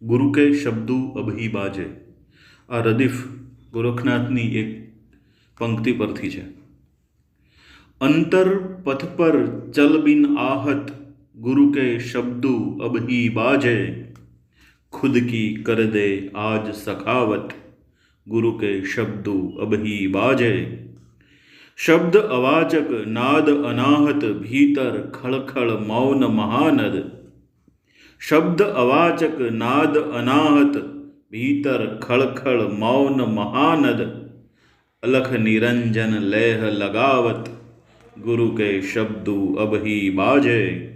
ગુરુ કે શબ્દો અભી બાજે. આ રદીફ ગોરખનાથની એક પંક્તિ પરથી છે. અંતર પથ પર ચલ બિન आहत, गुरु के शब्दों अब ही बाजे. खुद की कर दे आज सखावत, गुरु के शब्दों अब ही बाजे. शब्द अवाचक नाद अनाहत, भीतर खड़खड़ मौन महानद. शब्द अवाचक नाद अनाहत, भीतर खड़खड़ मौन महानद. अलख निरंजन लेह लगावत, गुरु के शब्दों अब ही बाजे.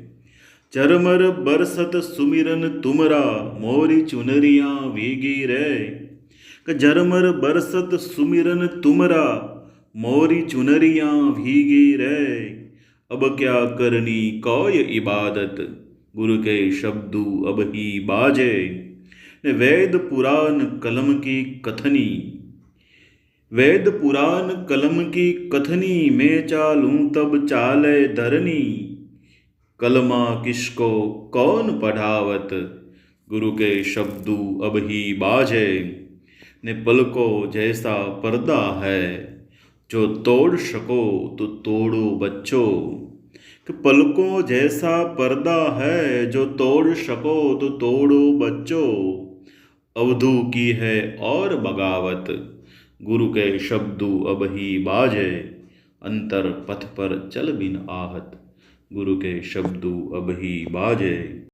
चरमर बरसत सुमिरन तुमरा, मोरी चुनरियाँ भीगी रे. झरमर बरसत सुमिरन तुमरा, मोरी चुनरियाँ भीगी रे. अब क्या करनी कोय इबादत, गुरु के शब्दों अब ही बाजे. वेद पुराण कलम की कथनी, वेद पुराण कलम की कथनी, मैं चालूं तब चाले धरनी. कलमा किसको कौन पढ़ावत, गुरु के शब्दों अब ही बाजे. ने पलकों जैसा पर्दा है, जो तोड़ सको तो तोड़ो बच्चों. कि पलकों जैसा पर्दा है, जो तोड़ सको तो तोड़ो बच्चों. अवधू की है और बगावत, गुरु के शब्दों अब ही बाजे. अंतर पथ पर चल बिन आहत, गुरु के शब्दों अब ही बाजे.